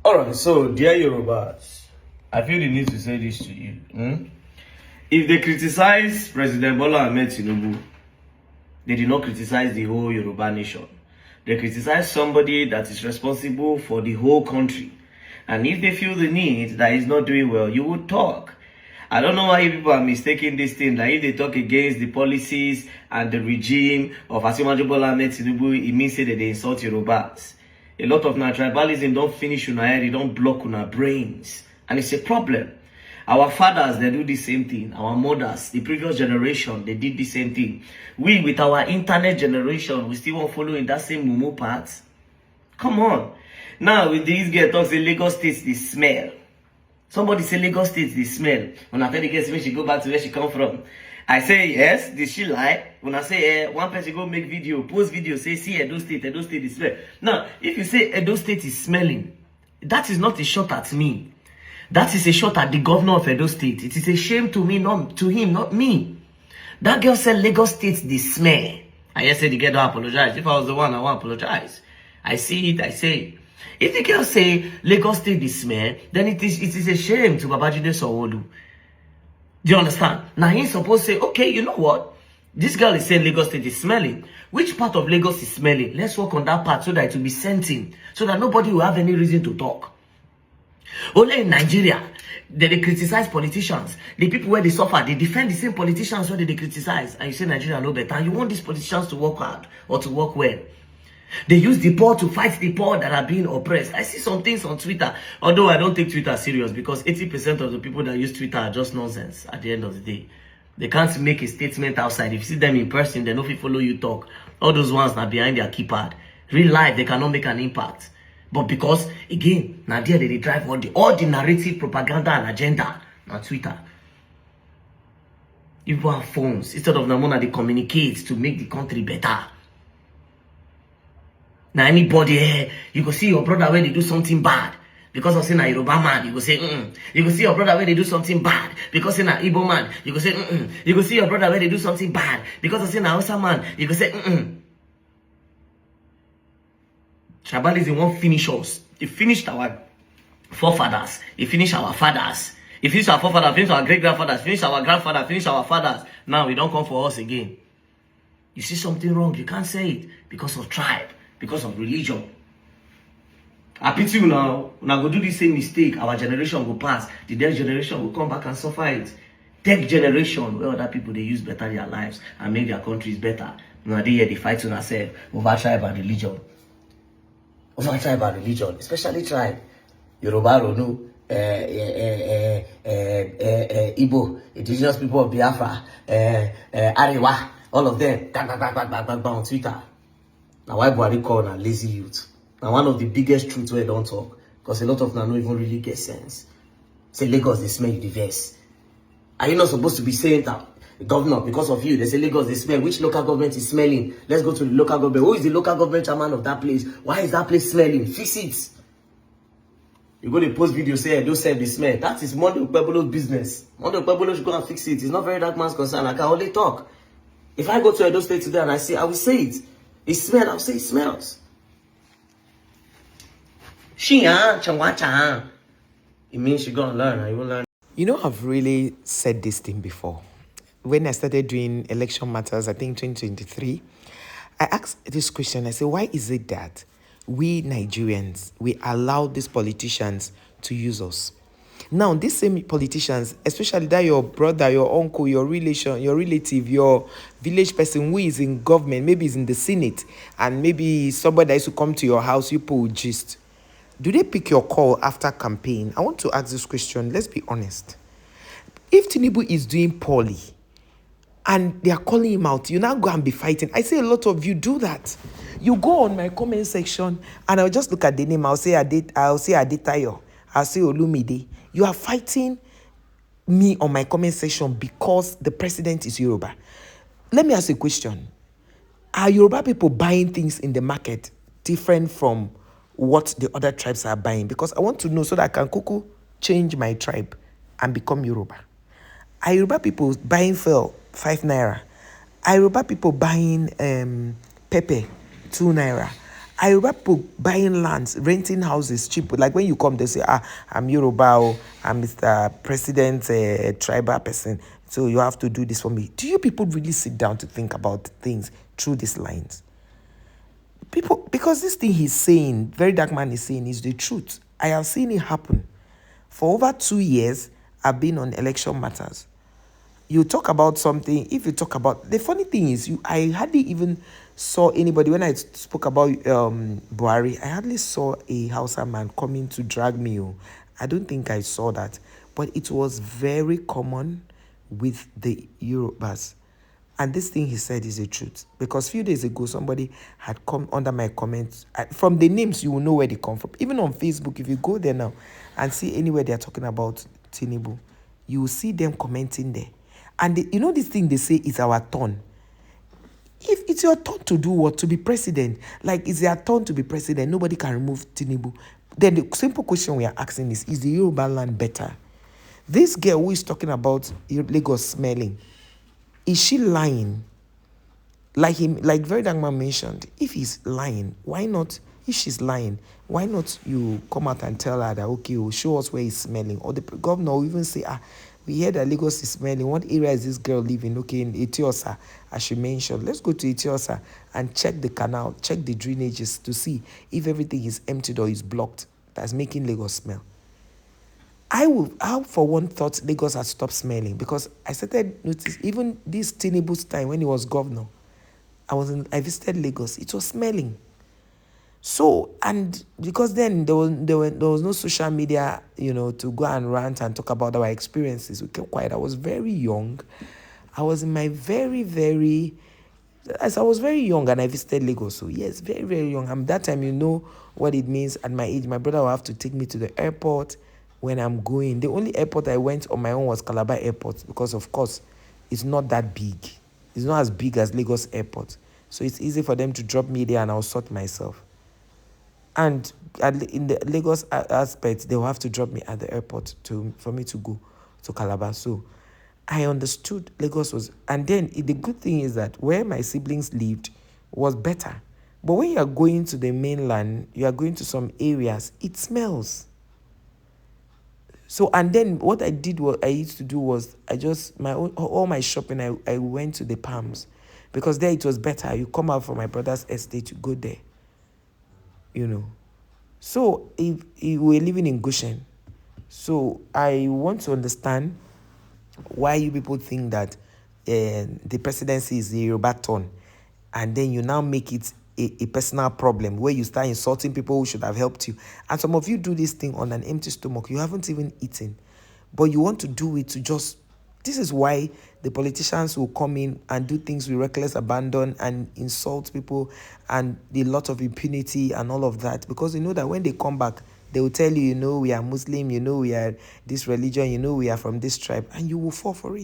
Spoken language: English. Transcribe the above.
Alright, so dear Yorubas, I feel the need to say this to you. If they criticize President Bola Ahmed Tinubu, they did not criticize the whole Yoruba nation. They criticize somebody that is responsible for the whole country. And if they feel the need that he's not doing well, you would talk. I don't know why people are mistaking this thing, that if they talk against the policies and the regime of Asiwaju Bola Ahmed Tinubu, it means that they insult Yorubas. A lot of tribalism don't finish on our head, it don't block on our brains. And it's a problem. Our fathers, they do the same thing. Our mothers, the previous generation, they did the same thing. We, with our internet generation, we still want to follow in that same mumu path. Come on. Now, with these girls talks in Lagos State, they smell. Somebody say Lagos State, they smell. When I tell the girls, when she go back to where she come from, I say, yes, did she lie? When I say, one person go make video, post video, say, see, Edo State is smell. Now, if you say Edo State is smelling, that is not a shot at me. That is a shot at the governor of Edo State. It is a shame to me, not to him, not me. That girl said Lagos State, they smell. I just said the girl don't apologize. If I was the one, I won't apologize. I see it, I say it. If the girl say Lagos State, they smell, then it is a shame to Babajide Sanwo-Olu. Do you understand? Now he's supposed to say, okay, you know what? This girl is saying Lagos State is smelling. Which part of Lagos is smelling? Let's work on that part so that it will be sent in. So that nobody will have any reason to talk. Only in Nigeria, they criticize politicians. The people where they suffer, they defend the same politicians where they criticize. And you say Nigeria know better. And you want these politicians to work hard or to work well. They use the poor to fight the poor that are being oppressed. I see some things on Twitter, although I don't take Twitter serious because 80% of the people that use Twitter are just nonsense at the end of the day. They can't make a statement outside. If you see them in person, they know if you follow you talk. All those ones are behind their keypad. Real life, they cannot make an impact. But because, again, now there they drive all the narrative, propaganda, and agenda on Twitter. People have phones. Instead of the money, they communicate to make the country better. Now anybody here, you go see your brother when they do something bad. Because of saying a Yoruba man, you go say, You go see your brother when they do something bad. Because of saying an Igbo man, you go say, You go see your brother when they do something bad. Because of saying an Hausa man, you go say, Tribalism won't finish us. It finished our forefathers. It finished our fathers. It finished our forefathers, finished our great-grandfathers, finished our grandfathers, finished our fathers. Now we don't come for us again. You see something wrong, you can't say it because of tribe, because of religion. I pity you now. When I go do the same mistake, our generation will pass. The next generation will come back and suffer it. Tech generation, where other people they use better their lives and make their countries better. Now they fight on ourselves over tribe and religion. Over tribe and religion, especially tribe. Yoruba, Ronu, Igbo, indigenous people of Biafra, Arewa, all of them, bang on Twitter. Now why Buhari call na lazy youth? Now one of the biggest truths where they don't talk, because a lot of them don't even really get sense. Say Lagos, they smell you the verse. Are you not supposed to be saying that? The governor, because of you, they say Lagos, they smell. Which local government is smelling? Let's go to the local government. Who is the local government chairman of that place? Why is that place smelling? Fix it. You go to post video, say, don't say the smell. That is Monday Ukpebolo's business. Monday Ukpebolo should go and fix it. It's not very that man's concern. I can only talk. If I go to Edo State today and I say, I will say it. It smells. I'll say it smells. It means you're going to learn. You will learn. You know, I've really said this thing before. When I started doing election matters, I think 2023, I asked this question. I said, why is it that we Nigerians, we allow these politicians to use us? Now, these same politicians, especially that your brother, your uncle, your relation, your relative, your village person who is in government, maybe is in the Senate, and maybe somebody that used to come to your house, you people would gist. Do they pick your call after campaign? I want to ask this question. Let's be honest. If Tinubu is doing poorly, and they are calling him out, you now go and be fighting. I say a lot of you do that. You go on my comment section and I'll just look at the name. I'll say Adetayo. I'll say Olumide. You are fighting me on my comment section because the president is Yoruba. Let me ask you a question. Are Yoruba people buying things in the market different from what the other tribes are buying? Because I want to know so that I can kuku change my tribe and become Yoruba. Are Yoruba people buying fuel 5 naira? Are Yoruba people buying pepper 2 naira? Yoruba people buying lands, renting houses cheap. Like when you come, they say, I'm Yoruba, or I'm Mr. President, tribal person, so you have to do this for me. Do you people really sit down to think about things through these lines? People, because this thing he's saying, Very Dark Man is saying, is the truth. I have seen it happen. For over 2 years, I've been on election matters. You talk about something, if you talk about, the funny thing is, I hardly even saw anybody, when I spoke about Buhari, I hardly saw a Hausa man coming to drag me. I don't think I saw that. But it was very common with the Yorubas. And this thing he said is the truth. Because a few days ago, somebody had come under my comments. From the names, you will know where they come from. Even on Facebook, if you go there now and see anywhere they are talking about Tinubu, you will see them commenting there. And this thing they say is our turn. If it's your turn to do what? To be president. Like, it's their turn to be president. Nobody can remove Tinubu. Then the simple question we are asking is the Yoruba land better? This girl who is talking about Lagos smelling, is she lying? Like Very Dark Man mentioned, if he's lying, why not? If she's lying, why not you come out and tell her that, okay, show us where he's smelling? Or the governor will even say, we heard that Lagos is smelling. What area is this girl living? Okay, in Etiosa, as she mentioned. Let's go to Etiosa and check the canal, check the drainages to see if everything is emptied or is blocked. That's making Lagos smell. I for one thought Lagos had stopped smelling, because I started notice even this Tinubu's time when he was governor, I visited Lagos, it was smelling. So, and because then there was no social media, to go and rant and talk about our experiences. We kept quiet. I was very young. I was in my as I was very young and I visited Lagos. So yes, very, very young. And that time, what it means at my age. My brother will have to take me to the airport when I'm going. The only airport I went on my own was Calabar Airport, because of course, it's not that big. It's not as big as Lagos Airport. So it's easy for them to drop me there and I'll sort myself. And in the Lagos aspect, they will have to drop me at the airport for me to go to Calabar. So I understood Lagos was... And then the good thing is that where my siblings lived was better. But when you are going to the mainland, you are going to some areas, it smells. So, and then what I used to do was, all my shopping, I went to the Palms, because there it was better. You come out from my brother's estate, you go there, So, if we're living in Goshen, so I want to understand why you people think that the presidency is the Yoruba turn, and then you now make it a personal problem where you start insulting people who should have helped you. And some of you do this thing on an empty stomach. You haven't even eaten, but you want to do it to just... This is why the politicians will come in and do things with reckless abandon and insult people, and a lot of impunity and all of that, because they know that when they come back, they will tell you, we are Muslim, we are this religion, we are from this tribe, and you will fall for it.